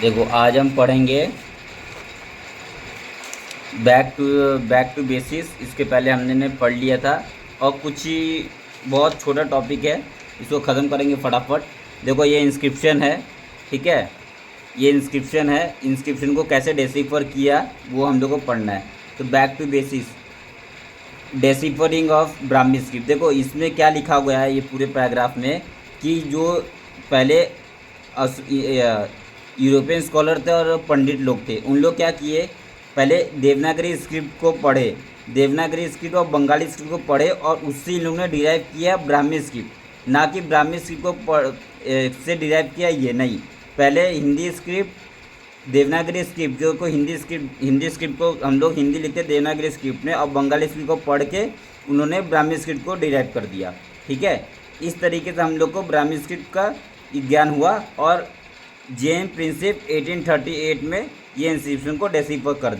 देखो आज हम पढ़ेंगे बैक टू बेसिस। इसके पहले हमने पढ़ लिया था और कुछ ही बहुत छोटा टॉपिक है, इसको ख़त्म करेंगे फटाफट। देखो ये इंस्क्रिप्शन है, ठीक है। ये इंस्क्रिप्शन है, इंस्क्रिप्शन को कैसे डेसिफर किया वो हम लोग को पढ़ना है। तो back to basis, deciphering of Brahmi script. देखो इसमें क्या लिखा गया है ये पूरे पैराग्राफ में कि जो पहले यूरोपियन स्कॉलर थे और पंडित लोग थे, उन लोग क्या किए, पहले देवनागरी स्क्रिप्ट को पढ़े, देवनागरी स्क्रिप्ट और बंगाली स्क्रिप्ट को पढ़े और उससे इन लोगों ने डिराइव किया ब्राह्मी स्क्रिप्ट, ना कि ब्राह्मी स्क्रिप्ट को से डिराइव किया ये नहीं। पहले हिंदी स्क्रिप्ट, देवनागरी स्क्रिप्ट जो को हिंदी स्क्रिप्ट को हम लोग हिंदी लिखते देवनागरी स्क्रिप्ट में, और बंगाली स्क्रिप्ट को पढ़ के उन्होंने ब्राह्मी स्क्रिप्ट को डिराइव कर दिया, ठीक है। इस तरीके से हम लोग को ब्राह्मी स्क्रिप्ट का ज्ञान हुआ और जेएम प्रिंसिप 1838 में ये इंस्क्रिप्शन को डेसिफर कर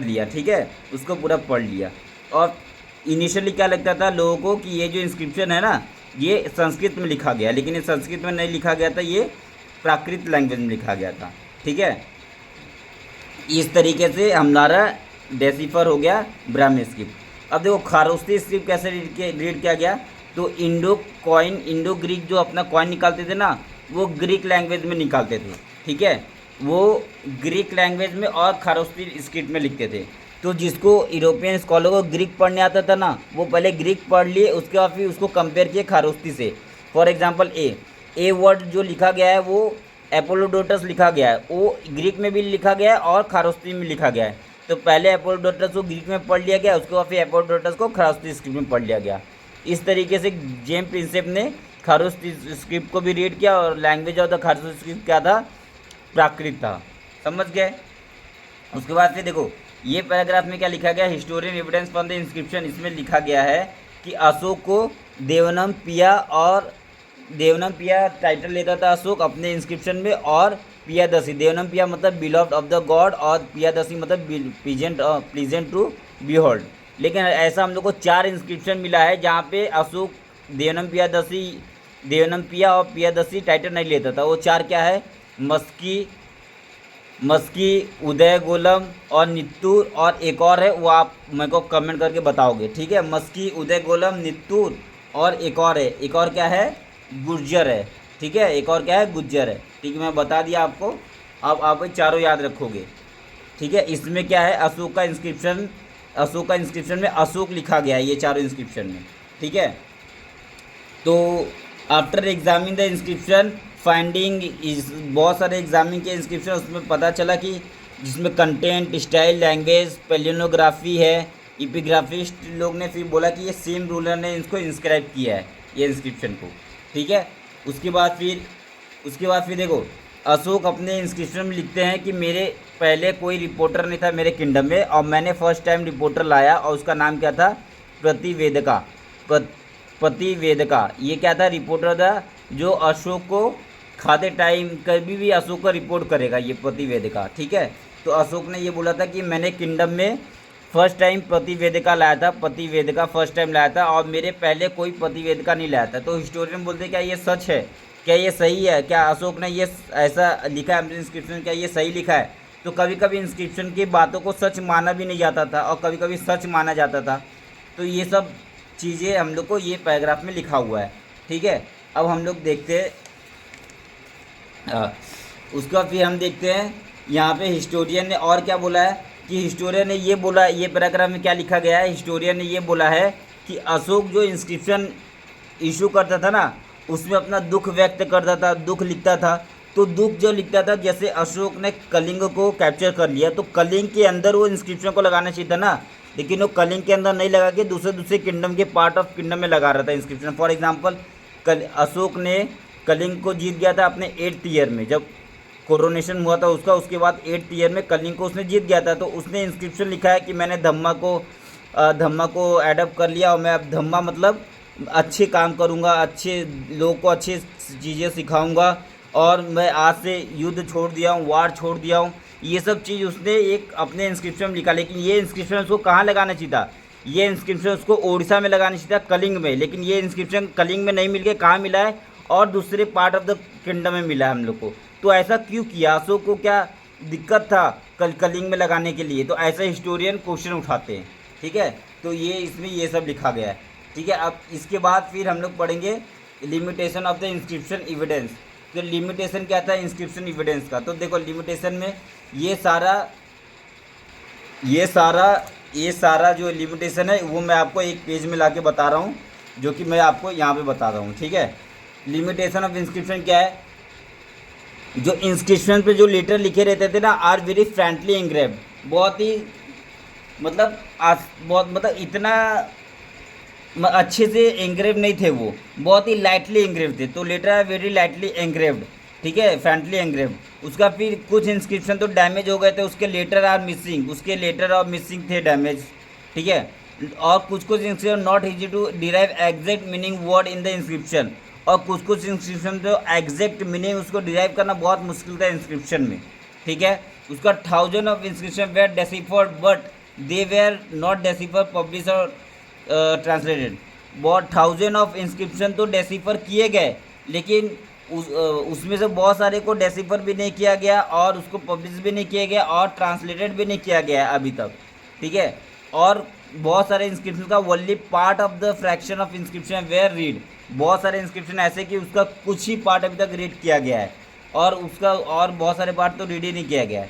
लिया, ठीक है। उसको पूरा पढ़ लिया। और इनिशियली क्या लगता था लोगों को कि ये जो इंस्क्रिप्शन है ना ये संस्कृत में लिखा गया, लेकिन ये संस्कृत में नहीं लिखा गया था, ये प्राकृत लैंग्वेज में लिखा गया था, ठीक है। इस तरीके से हमारा डेसिफर हो गया ब्राह्मी स्क्रिप्ट। अब देखो खारोस्ती स्क्रिप्ट कैसे रीड किया गया। तो इंडो ग्रीक जो अपना कॉइन निकालते थे ना, वो ग्रीक लैंग्वेज में निकालते थे, ठीक है। वो ग्रीक लैंग्वेज में और खारोस्ती स्क्रिप्ट में लिखते थे। तो जिसको यूरोपियन स्कॉलर को ग्रीक पढ़ने आता था ना, वो पहले ग्रीक पढ़ लिए, उसके बाद फिर उसको कंपेयर किए खारोस्ती से। फॉर एग्जांपल ए वर्ड जो लिखा गया है वो एपोलोडोटस लिखा गया है, वो ग्रीक में भी लिखा गया है और खारोस्ती में लिखा गया है। तो पहले एपोलोडोटस को ग्रीक में पढ़ लिया गया, उसके बाद फिर एपोलोडोटस को खारोस्ती स्क्रिप्ट में पढ़ लिया गया। इस तरीके से जेम प्रिंसेप ने खारोस्ती स्क्रिप्ट को भी रीड किया, और लैंग्वेज ऑफ द खारोस्ती स्क्रिप्ट क्या था, प्राकृत था। समझ गए। उसके बाद फिर देखो ये पैराग्राफ में क्या लिखा गया, historian evidence from the inscription. इसमें लिखा गया है कि अशोक को देवनम पिया टाइटल लेता था अशोक अपने इंस्क्रिप्शन में, और पियादसी, देवनम पिया मतलब बिलव्ड ऑफ द गॉड, और पियादसी मतलब प्लीजेंट टू बिहोल्ड। लेकिन ऐसा हम लोग को 4 इंस्क्रिप्शन मिला है जहाँ पे अशोक देवनम पिया और पियादसी टाइटल नहीं लेता था। वो 4 क्या है, मस्की, उदय गोलम और नित्तूर, और एक और है वो आप मेरे को कमेंट करके बताओगे, ठीक है। मस्की, उदय गोलम, नित्तूर और एक और है, एक और क्या है, गुर्जर है, ठीक है। एक और क्या है, गुर्जर है, ठीक है। मैं बता दिया आपको, अब आप चारों याद रखोगे, ठीक है। इसमें क्या है, अशोक का इंस्क्रिप्शन में अशोक लिखा गया है ये चारों इंस्क्रिप्शन में, ठीक है। तो after examining the inscription finding इस बहुत सारे एग्जामिंग के इंस्क्रिप्शन, उसमें पता चला कि जिसमें कंटेंट, स्टाइल, लैंग्वेज, पेलियोनोग्राफी है, इपिग्राफिस्ट लोग ने फिर बोला कि ये सेम रूलर ने इसको इंस्क्राइब किया है ये इंस्क्रिप्शन को, ठीक है। उसके बाद फिर देखो अशोक अपने इंस्क्रिप्शन में लिखते हैं कि मेरे पहले कोई रिपोर्टर नहीं था मेरे किंगडम में, और मैंने फर्स्ट टाइम रिपोर्टर लाया और उसका नाम क्या था, प्रतिवेदका। ये क्या था, रिपोर्टर था जो अशोक को खाते टाइम कभी भी अशोक का रिपोर्ट करेगा, ये प्रतिवेदिका, ठीक है। तो अशोक ने ये बोला था कि मैंने किंगडम में फर्स्ट टाइम प्रतिवेदिका फर्स्ट टाइम लाया था, और मेरे पहले कोई प्रतिवेदिका नहीं लाया था। तो हिस्टोरियन बोलते हैं क्या ये सच है, क्या ये सही है, क्या अशोक ने ये ऐसा लिखा है अपने इंस्क्रिप्शन, क्या ये सही लिखा है। तो कभी कभी इंस्क्रिप्शन की बातों को सच माना भी नहीं जाता था और कभी कभी सच माना जाता था। तो ये सब चीज़ें हम लोग को ये पैराग्राफ में लिखा हुआ है, ठीक है। अब हम लोग देखते हैं, उसके बाद फिर हम देखते हैं यहाँ पे हिस्टोरियन ने और क्या बोला है। कि हिस्टोरियन ने ये बोला, ये पैराग्राफ में क्या लिखा गया है, हिस्टोरियन ने ये बोला है कि अशोक जो इंस्क्रिप्शन इशू करता था ना, उसमें अपना दुख व्यक्त करता था, दुख लिखता था। तो दुख जो लिखता था, जैसे अशोक ने कलिंग को कैप्चर कर लिया, तो कलिंग के अंदर वो इंस्क्रिप्शन को लगाना चाहिए था ना, लेकिन वो कलिंग के अंदर नहीं लगा के दूसरे किंगडम के पार्ट ऑफ किंगडम में लगा रहा था इंस्क्रिप्शन। फॉर एग्जाम्पल अशोक ने कलिंग को जीत गया था अपने 8th ईयर में, जब कोरोनेशन हुआ था उसका, उसके बाद 8th ईयर में कलिंग को उसने जीत गया था। तो उसने इंस्क्रिप्शन लिखा है कि मैंने धम्मा को एडप्ट कर लिया, और मैं अब धम्मा मतलब अच्छे काम करूँगा, अच्छे लोगों को अच्छे चीज़ें सिखाऊँगा, और मैं आज से युद्ध छोड़ दिया हूँ, वार छोड़ दिया हूँ। ये सब चीज़ उसने एक अपने इंस्क्रिप्शन में लिखा। लेकिन ये इंस्क्रिप्शन उसको कहाँ लगाना चाहिए था, ये इंस्क्रिप्शन उसको ओडिशा में लगाना चाहिए था, कलिंग में। लेकिन ये इंस्क्रिप्शन कलिंग में नहीं मिल के कहाँ मिला है, और दूसरे पार्ट ऑफ द किंगडम में मिला है हम लोग को। तो ऐसा क्यों किया, अशोक को क्या दिक्कत था कलिंग में लगाने के लिए, तो ऐसा हिस्टोरियन क्वेश्चन उठाते हैं। ठीक है, तो ये इसमें ये सब लिखा गया है। ठीक है, अब इसके बाद फिर हम लोग पढ़ेंगे limitation of the inscription evidence. तो लिमिटेशन क्या था इंस्क्रिप्शन एविडेंस का, तो देखो लिमिटेशन में ये सारा जो लिमिटेशन है वो मैं आपको एक पेज में लाके बता रहा हूँ, जो कि मैं आपको यहाँ पे बता रहा हूँ। ठीक है, लिमिटेशन ऑफ इंस्क्रिप्शन क्या है, जो इंस्क्रिप्शन पे जो लेटर लिखे रहते थे ना, आर वेरी फ्रेंडली एंग्रेव्ड, बहुत ही बहुत इतना अच्छे से एंग्रेव नहीं थे वो, बहुत ही लाइटली एंग्रेव थे। तो लेटर आर वेरी लाइटली एंग्रेव्ड, ठीक है, फ्रेंडली एंग्रेव्ड। उसका फिर कुछ इंस्क्रिप्शन तो डैमेज हो गए थे, उसके लेटर आर मिसिंग, उसके लेटर और मिसिंग थे डैमेज। ठीक है, और कुछ inscription not easy to derive exact meaning word in the inscription, और कुछ इंस्क्रिप्शन जो एग्जैक्ट मीनिंग उसको डिराइव करना बहुत मुश्किल था इंस्क्रिप्शन में। ठीक है, उसका 1000 of inscription were deciphered but they were not decipher publish और ट्रांसलेटेड। बहुत 1000 ऑफ इंस्क्रिप्शन तो डेसिफर किए गए, लेकिन उसमें से बहुत सारे को डेसिफर भी नहीं किया गया और उसको पब्लिश भी नहीं किया गया और ट्रांसलेटेड भी नहीं किया गया अभी तक। ठीक है, और बहुत सारे इंस्क्रिप्शन का only part of the fraction of inscription were read, बहुत सारे इंस्क्रिप्शन ऐसे कि उसका कुछ ही पार्ट अभी तक रीड किया गया है और उसका और बहुत सारे पार्ट तो रीड ही नहीं किया गया है।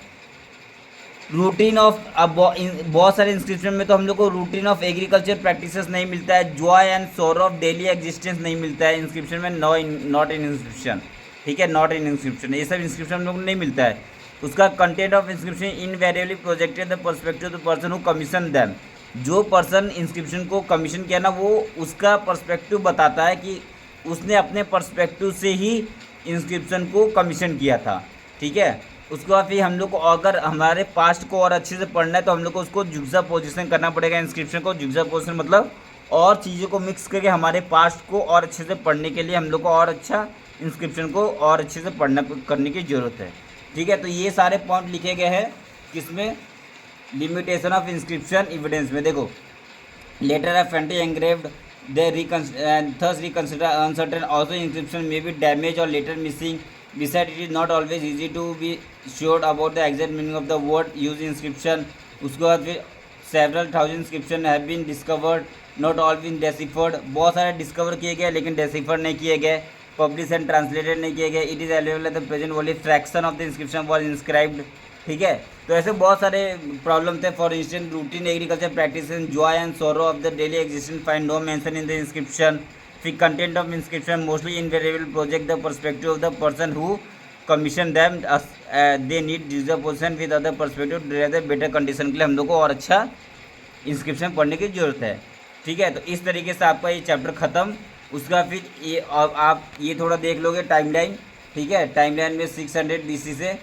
रूटीन ऑफ, अब बहुत सारे इंस्क्रिप्शन में तो हम लोग को रूटीन ऑफ एग्रीकल्चर प्रैक्टिसेस नहीं मिलता है, Joy and sorrow of daily existence नहीं मिलता है इंस्क्रिप्शन में, नॉट इन इंस्क्रिप्शन। ठीक है, नॉट इन इंस्क्रिप्शन, ये सब इंस्क्रिप्शन हम लोग को नहीं मिलता है। उसका content of inscription invariably projected the perspective the person who commission them, जो पर्सन इंस्क्रिप्शन को कमीशन किया ना, वो उसका पर्सपेक्टिव बताता है कि उसने अपने पर्सपेक्टिव से ही इंस्क्रिप्शन को कमीशन किया था। ठीक है, उसके बाद फिर हम लोग को अगर हमारे पास्ट को और अच्छे से पढ़ना है तो हम लोग को उसको जुक्सा पोजिशन करना पड़ेगा। इंस्क्रिप्शन को जुक्सा पोजिशन मतलब और चीज़ों को मिक्स करके हमारे पास्ट को और अच्छे से पढ़ने के लिए हम लोग को और अच्छा इंस्क्रिप्शन को और अच्छे से करने की ज़रूरत है। ठीक है, तो ये सारे पॉइंट लिखे गए हैं किसमें, लिमिटेशन ऑफ इंस्क्रिप्शन एविडेंस में। देखो, letter are friendly engraved they thus reconsider uncertain, also inscription may be damaged or later missing. Besides, it is not always easy to be sure about the exact meaning of the word used in inscription. उसके बाद फिर several thousand inscription have been discovered, not all been deciphered. बहुत सारे discover किए गए लेकिन decipher नहीं किए गए, पब्लिश एंड ट्रांसलेटेड नहीं किए गए। It is available at the present only fraction of the inscription was inscribed. ठीक है, तो ऐसे बहुत सारे प्रॉब्लम थे। For instance, routine agriculture practice joy and sorrow of the daily existence find no mention in the inscription. फिर content of inscription mostly invariable project the perspective of the person who commission them, they need digital position with other perspective the better condition के लिए हम लोग को और अच्छा inscription पढ़ने की ज़रूरत है। ठीक है, तो इस तरीके से आपका ये चैप्टर ख़त्म। उसका फिर ये आप ये थोड़ा देख लोगे टाइमलाइन। ठीक है, टाइमलाइन में 600 BC से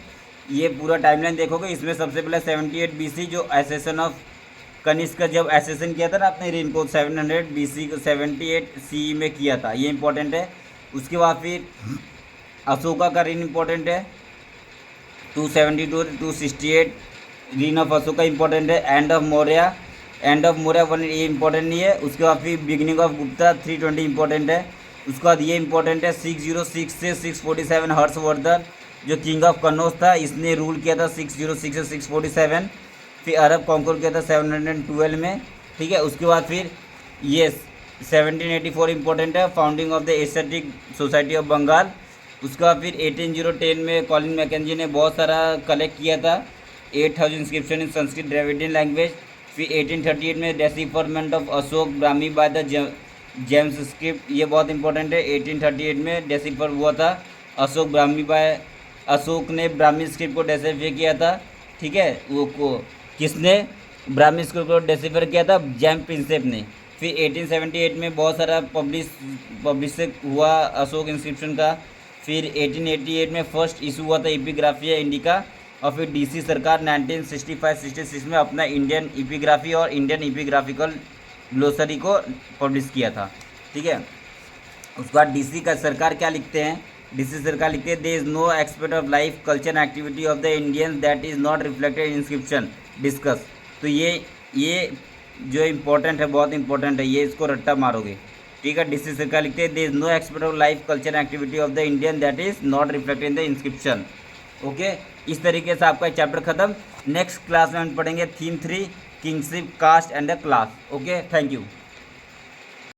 ये पूरा टाइमलाइन देखोगे। इसमें सबसे पहले 78 BC जो एसेसन ऑफ कनिष्क का जब एसेसन किया था ना आपने रीन को, 700 BC को 78 CE में किया था, ये इंपॉर्टेंट है। उसके बाद फिर अशोका का रीन इंपॉर्टेंट है, 272 268 रीन ऑफ अशोका इंपॉर्टेंट है। एंड ऑफ मौर्य वन ये इंपॉर्टेंट नहीं है। उसके बाद फिर बिगिनिंग ऑफ गुप्ता 320 इंपॉर्टेंट है। उसके बाद ये इंपॉर्टेंट है 606 से 647 हर्षवर्धन जो किंग ऑफ कन्नौज था, इसने रूल किया था 606 से 647। फिर अरब कॉन्कर किया था 712 में। ठीक है, उसके बाद फिर ये 1784 इंपॉर्टेंट है, founding of the Asiatic Society of Bengal. उसके बाद फिर 18010 में कॉलिन मैकेंजी ने बहुत सारा कलेक्ट किया था, 8000 inscription in Sanskrit Dravidian language. फिर 1838 में decipherment of Ashoka Brahmi by the James script, ये बहुत इंपॉर्टेंट है। 1838 में डेसिफर हुआ था अशोक ब्राह्मी बाय, अशोक ने ब्राह्मी स्क्रिप्ट को डेसिफर किया था। ठीक है, वो को किसने ब्राह्मी स्क्रिप्ट को डेसिफर किया था, जैम प्रिंसेप ने। फिर 1878 में बहुत सारा पब्लिश हुआ अशोक इंस्क्रिप्शन का। फिर 1888 में फर्स्ट इशू हुआ था एपिग्राफिया इंडिका, और फिर DC सरकार 1965-66 में अपना इंडियन एपिग्राफी और इंडियन एपिग्राफिकल ग्लोसरी को पब्लिश किया था। ठीक है, उसके बाद DC का सरकार क्या लिखते हैं, DC सरकार लिखते हैं there is no aspect of life culture and activity of the Indians that is not reflected in inscription discuss. तो ये जो इम्पोर्टेंट है, बहुत इंपॉर्टेंट है, ये इसको रट्टा मारोगे। ठीक है, डिस्ट्रिक्ट सरकार लिखते हैं there is no expect of life culture activity of the Indian that is not reflected in the inscription. Okay, इस तरीके से आपका चैप्टर खत्म। नेक्स्ट क्लास में हम पढ़ेंगे theme 3 kingship caste and the class. Okay, thank you.